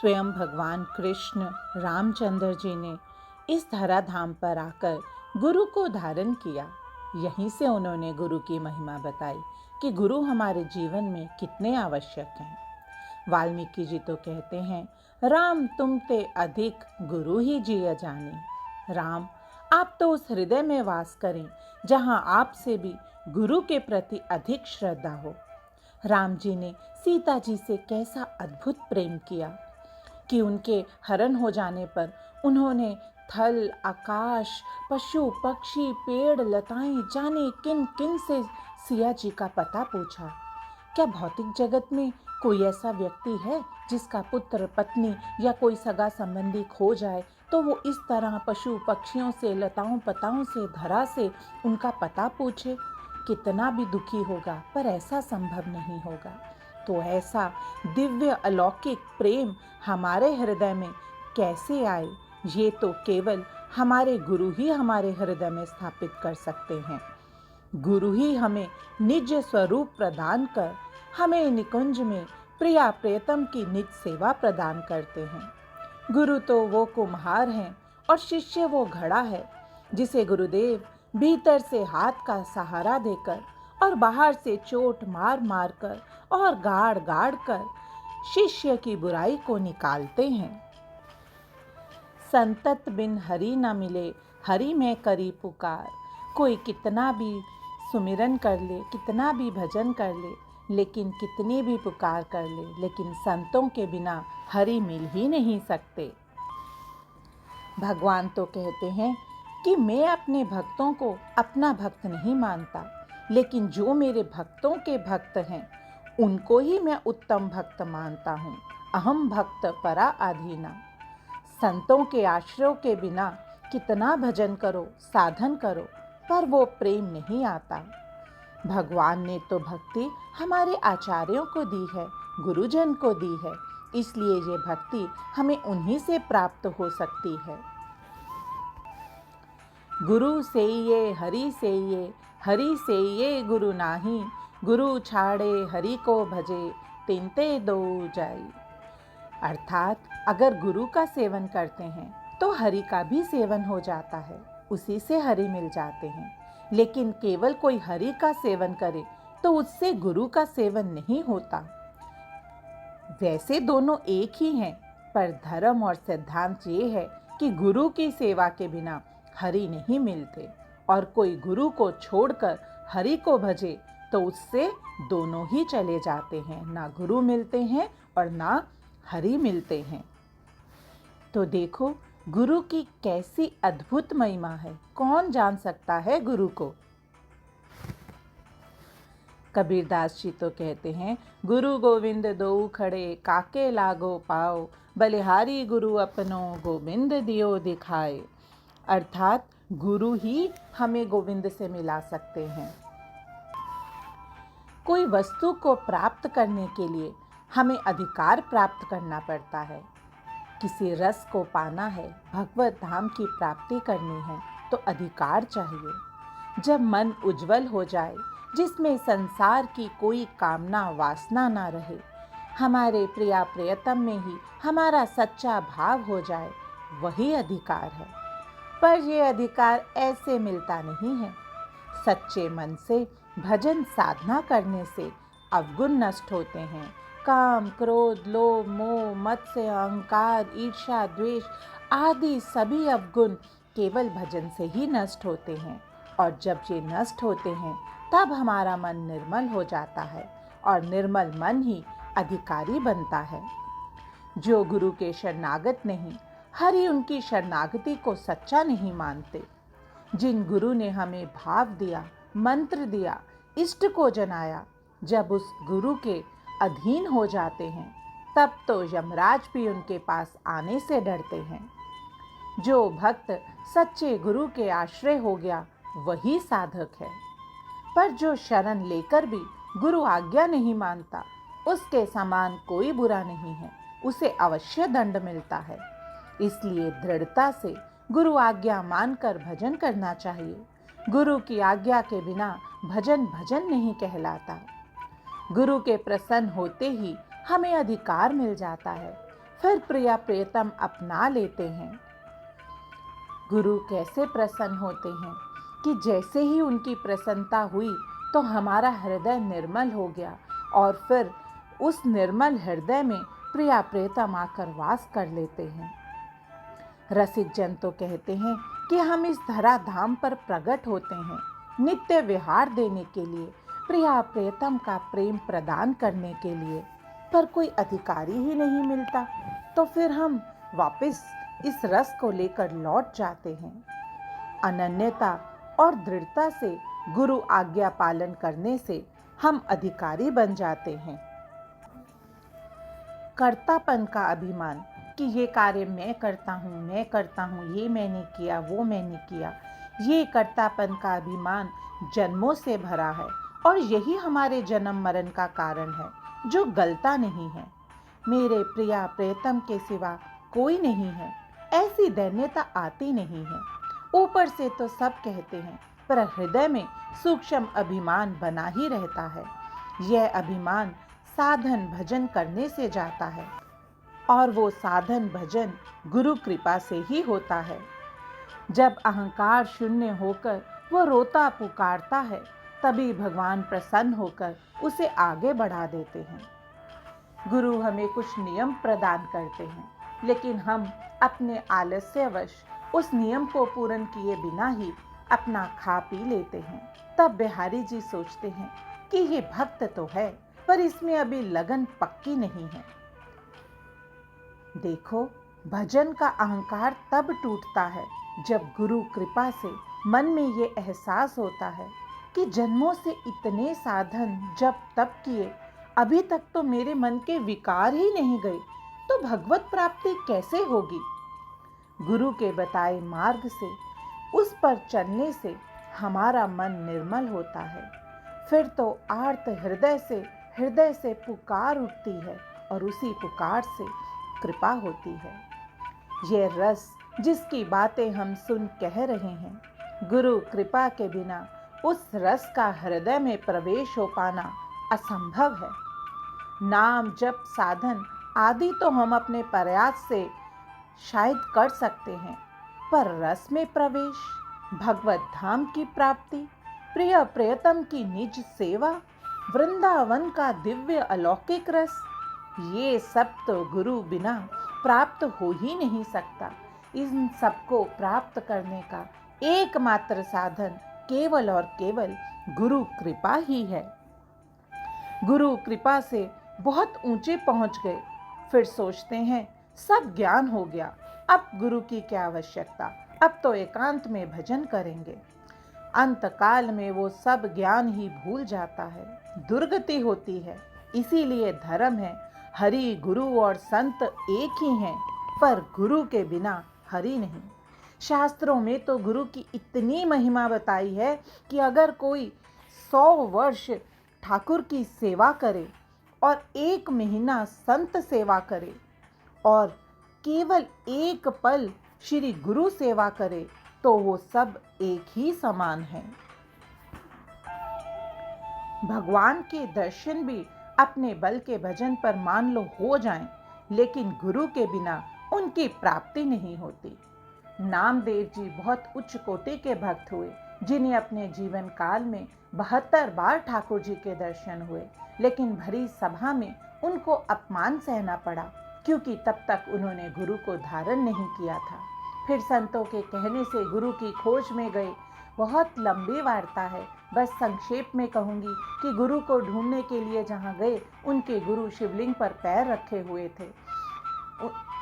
स्वयं भगवान कृष्ण रामचंद्र जी ने इस धराधाम पर आकर गुरु को धारण किया। यहीं से उन्होंने गुरु की महिमा बताई कि गुरु हमारे जीवन में कितने आवश्यक हैं। वाल्मीकि जी तो कहते हैं, राम तुम ते अधिक गुरु ही जिय जाने। राम, आप तो उस हृदय में वास करें जहां आपसे भी गुरु के प्रति अधिक श्रद्धा हो। राम जी ने सीता जी से कैसा अद्भुत प्रेम किया कि उनके हरण हो जाने पर उन्होंने थल, आकाश, पशु, पक्षी, पेड़, लताएं जाने किन किन से सिया जी का पता पूछा। क्या भौतिक जगत में कोई ऐसा व्यक्ति है जिसका पुत्र, पत्नी या कोई सगा संबंधी खो जाए तो वो इस तरह पशु पक्षियों से, लताओं पताओं से, धरा से उनका पता पूछे? कितना भी दुखी होगा, पर ऐसा संभव नहीं होगा। तो ऐसा दिव्य अलौकिक प्रेम हमारे हृदय में कैसे आए, ये तो केवल हमारे गुरु ही हमारे हृदय में स्थापित कर सकते हैं। गुरु ही हमें निज स्वरूप प्रदान कर हमें निकुंज में प्रिया प्रियतम की निज सेवा प्रदान करते हैं। गुरु तो वो कुम्हार हैं और शिष्य वो घड़ा है जिसे गुरुदेव भीतर से हाथ का सहारा देकर और बाहर से चोट मार मार कर और गाड़ गाड़ कर शिष्य की बुराई को निकालते हैं। संतत बिन हरि न मिले, हरि में करी पुकार। कोई कितना भी सुमिरन कर ले, कितना भी भजन कर ले, लेकिन कितनी भी पुकार कर ले, लेकिन संतों के बिना हरि मिल ही नहीं सकते। भगवान तो कहते हैं कि मैं अपने भक्तों को अपना भक्त नहीं मानता, लेकिन जो मेरे भक्तों के भक्त हैं उनको ही मैं उत्तम भक्त मानता हूँ। अहम भक्त परा आधीना। संतों के आश्रय के बिना कितना भजन करो, साधन करो, पर वो प्रेम नहीं आता। भगवान ने तो भक्ति हमारे आचार्यों को दी है, गुरुजन को दी है, इसलिए ये भक्ति हमें उन्हीं से प्राप्त हो सकती है। गुरु से ये हरि से ये, हरि से ये गुरु नाही। गुरु छाड़े हरि को भजे, तिनते दो जाई। अर्थात अगर गुरु का सेवन करते हैं तो हरि का भी सेवन हो जाता है, उसी से हरि मिल जाते हैं। लेकिन केवल कोई हरि का सेवन करे तो उससे गुरु का सेवन नहीं होता। वैसे दोनों एक ही हैं, पर धर्म और सिद्धांत ये है कि गुरु की सेवा के बिना हरि नहीं मिलते, और कोई गुरु को छोड़कर हरि को भजे तो उससे दोनों ही चले जाते हैं, ना गुरु मिलते हैं और ना हरि मिलते हैं। तो देखो गुरु की कैसी अद्भुत महिमा है, कौन जान सकता है गुरु को। कबीरदास जी तो कहते हैं, गुरु गोविंद दो खड़े, काके लागो पाओ, बलिहारी गुरु अपनो, गोविंद दियो दिखाए। अर्थात गुरु ही हमें गोविंद से मिला सकते हैं। कोई वस्तु को प्राप्त करने के लिए हमें अधिकार प्राप्त करना पड़ता है। किसी रस को पाना है, भगवत धाम की प्राप्ति करनी है तो अधिकार चाहिए। जब मन उज्जवल हो जाए, जिसमें संसार की कोई कामना वासना ना रहे, हमारे प्रिया प्रियतम में ही हमारा सच्चा भाव हो जाए, वही अधिकार है। पर यह अधिकार ऐसे मिलता नहीं है। सच्चे मन से भजन साधना करने से अवगुण नष्ट होते हैं। काम, क्रोध, लोभ, मोह, मत्स्य, अहंकार, ईर्ष्या, द्वेष आदि सभी अवगुण केवल भजन से ही नष्ट होते हैं। और जब ये नष्ट होते हैं तब हमारा मन निर्मल हो जाता है, और निर्मल मन ही अधिकारी बनता है। जो गुरु के शरणागत नहीं, हरि उनकी शरणागति को सच्चा नहीं मानते। जिन गुरु ने हमें भाव दिया, मंत्र दिया, इष्ट को जनाया, जब उस गुरु के अधीन हो जाते हैं तब तो यमराज भी उनके पास आने से डरते हैं। जो भक्त सच्चे गुरु के आश्रय हो गया वही साधक है। पर जो शरण लेकर भी गुरु आज्ञा नहीं मानता, उसके समान कोई बुरा नहीं है, उसे अवश्य दंड मिलता है। इसलिए दृढ़ता से गुरु आज्ञा मानकर भजन करना चाहिए। गुरु की आज्ञा के बिना भजन भजन नहीं कहलाता। गुरु के प्रसन्न होते ही हमें अधिकार मिल जाता है। फिर प्रिया प्रियतम अपना लेते हैं। गुरु कैसे प्रसन्न होते हैं कि जैसे ही उनकी प्रसन्नता हुई तो हमारा हृदय निर्मल हो गया और फिर उस निर्मल हृदय में प्रिया प्रियतम आकर वास कर लेते हैं। रसिक जन तो कहते हैं कि हम इस धरा धाम पर प्रकट होते हैं नित्य विहार देने के लिए, प्रिया प्रियतम का प्रेम प्रदान करने के लिए, पर कोई अधिकारी ही नहीं मिलता तो फिर हम वापस इस रस को लेकर लौट जाते हैं। अनन्यता और दृढ़ता से गुरु आज्ञा पालन करने से हम अधिकारी बन जाते हैं। कर्तापन का अभिमान कि ये कार्य मैं करता हूँ, ये मैंने किया, वो मैंने किया, ये कर्तापन का अभिमान जन्मों से भरा है और यही हमारे जन्म मरण का कारण है जो गलता नहीं है। मेरे प्रिया प्रियतम के सिवा कोई नहीं है, ऐसी दैन्यता आती नहीं है। ऊपर से तो सब कहते हैं पर हृदय में सूक्ष्म अभिमान बना ही रहता है। यह अभिमान साधन भजन करने से जाता है और वो साधन भजन गुरु कृपा से ही होता है। जब अहंकार शून्य होकर वो रोता पुकारता है तभी भगवान प्रसन्न होकर उसे आगे बढ़ा देते हैं। गुरु हमें कुछ नियम प्रदान करते हैं लेकिन हम अपने आलस्यवश उस नियम को पूर्ण किए बिना ही अपना खा पी लेते हैं। तब बिहारी जी सोचते हैं कि ये भक्त तो है पर इसमें अभी लगन पक्की नहीं है। देखो, भजन का अहंकार तब टूटता है जब गुरु कृपा से मन में ये एहसास होता है कि जन्मों से इतने साधन जब तब किए, अभी तक तो मेरे मन के विकार ही नहीं गए, तो भगवत प्राप्ति कैसे होगी। गुरु के बताए मार्ग से उस पर चलने से हमारा मन निर्मल होता है। फिर तो आर्त हृदय से पुकार उठती है और उसी पुकार से कृपा होती है। यह रस जिसकी बातें हम सुन कह रहे हैं, गुरु कृपा के बिना उस रस का हृदय में प्रवेश हो पाना असंभव है। नाम जप साधन आदि तो हम अपने प्रयास से शायद कर सकते हैं, पर रस में प्रवेश, भगवत धाम की प्राप्ति, प्रिय प्रियतम की निज सेवा, वृंदावन का दिव्य अलौकिक रस, ये सब तो गुरु बिना प्राप्त हो ही नहीं सकता। इन सबको प्राप्त करने का एकमात्र साधन केवल और केवल गुरु कृपा ही है। गुरु कृपा से बहुत ऊंचे पहुंच गए, फिर सोचते हैं सब ज्ञान हो गया, अब गुरु की क्या आवश्यकता, अब तो एकांत में भजन करेंगे। अंत काल में वो सब ज्ञान ही भूल जाता है, दुर्गति होती है। इसीलिए धर्म है हरि गुरु और संत एक ही हैं, पर गुरु के बिना हरि नहीं। शास्त्रों में तो गुरु की इतनी महिमा बताई है कि अगर कोई 100 वर्ष ठाकुर की सेवा करे और 1 महीना संत सेवा करे और केवल 1 पल श्री गुरु सेवा करे तो वो सब एक ही समान है। भगवान के दर्शन भी अपने बल के भजन पर मान लो हो जाएं, लेकिन गुरु के बिना उनकी प्राप्ति नहीं होती। नामदेव जी बहुत उच्च कोटि के भक्त हुए, जिन्हें अपने जीवन काल में 72 बार ठाकुर जी के दर्शन हुए, लेकिन भरी सभा में उनको अपमान सहना पड़ा, क्योंकि तब तक उन्होंने गुरु को धारण नहीं किया था। फिर संतों के कहने से गुरु की खोज में गए। बहुत लंबी वार्ता है, बस संक्षेप में कहूँगी कि गुरु को ढूंढने के लिए जहाँ गए, उनके गुरु शिवलिंग पर पैर रखे हुए थे।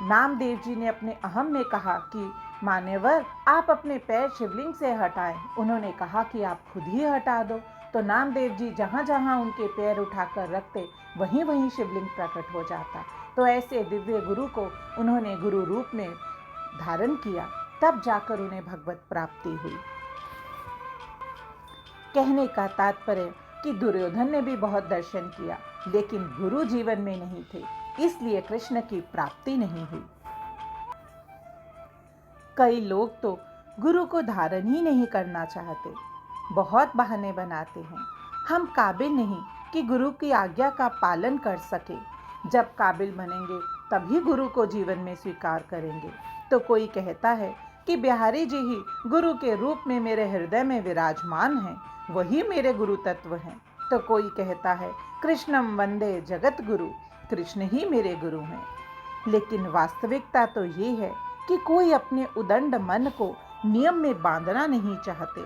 नामदेव जी ने अपने अहम में कहा कि मान्यवर, आप अपने पैर शिवलिंग से हटाएं। उन्होंने कहा कि आप खुद ही हटा दो। तो नामदेव जी जहाँ जहाँ उनके पैर उठाकर रखते, वहीं वहीं शिवलिंग प्रकट हो जाता। तो ऐसे दिव्य गुरु को उन्होंने गुरु रूप में धारण किया, तब जाकर उन्हें भगवत प्राप्ति हुई। कहने का तात्पर्य कि दुर्योधन ने भी बहुत दर्शन किया, लेकिन गुरु जीवन में नहीं थे, इसलिए कृष्ण की प्राप्ति नहीं हुई। कई लोग तो गुरु को धारण ही नहीं करना चाहते, बहुत बहाने बनाते हैं। हम काबिल नहीं कि गुरु की आज्ञा का पालन कर सके। जब काबिल बनेंगे तभी गुरु को जीवन में स्वीकार करेंगे। तो कोई कहता है कि बिहारी जी ही गुरु के रूप में मेरे हृदय में विराजमान हैं, वही मेरे गुरु तत्व हैं। तो कोई कहता है कृष्णम वंदे जगत गुरु, कृष्ण ही मेरे गुरु हैं। लेकिन वास्तविकता तो ये है कि कोई अपने उदंड मन को नियम में बांधना नहीं चाहते।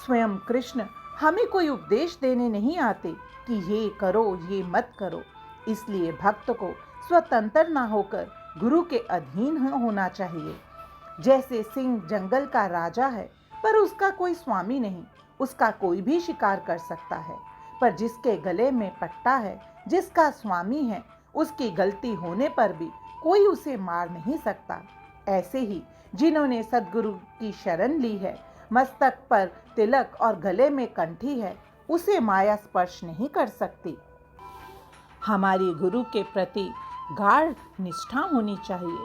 स्वयं कृष्ण हमें कोई उपदेश देने नहीं आते कि ये करो ये मत करो। इसलिए भक्त को स्वतंत्र ना होकर गुरु के अधीन होना चाहिए। जैसे सिंह जंगल का राजा है पर उसका कोई स्वामी नहीं, उसका कोई भी शिकार कर सकता है। पर जिसके गले में पट्टा है, जिसका स्वामी है, उसकी गलती होने पर भी कोई उसे मार नहीं सकता। ऐसे ही जिन्होंने सद्गुरु की शरण ली है, मस्तक पर तिलक और गले में कंठी है, उसे माया स्पर्श नहीं कर सकती। हमारी गुरु के प्रति गाढ़ निष्ठा होनी चाहिए,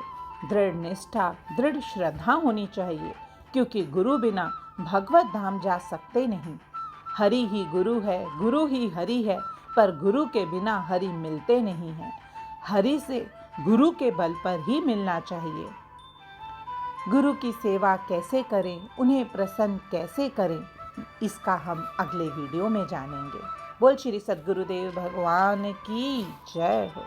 दृढ़ निष्ठा, दृढ़ श्रद्धा होनी चाहिए, क्योंकि गुरु बिना भगवत धाम जा सकते नहीं। हरि ही गुरु है, गुरु ही हरि है, पर गुरु के बिना हरि मिलते नहीं हैं। हरि से गुरु के बल पर ही मिलना चाहिए। गुरु की सेवा कैसे करें, उन्हें प्रसन्न कैसे करें, इसका हम अगले वीडियो में जानेंगे। बोल श्री सद्गुरुदेव भगवान की जय हो।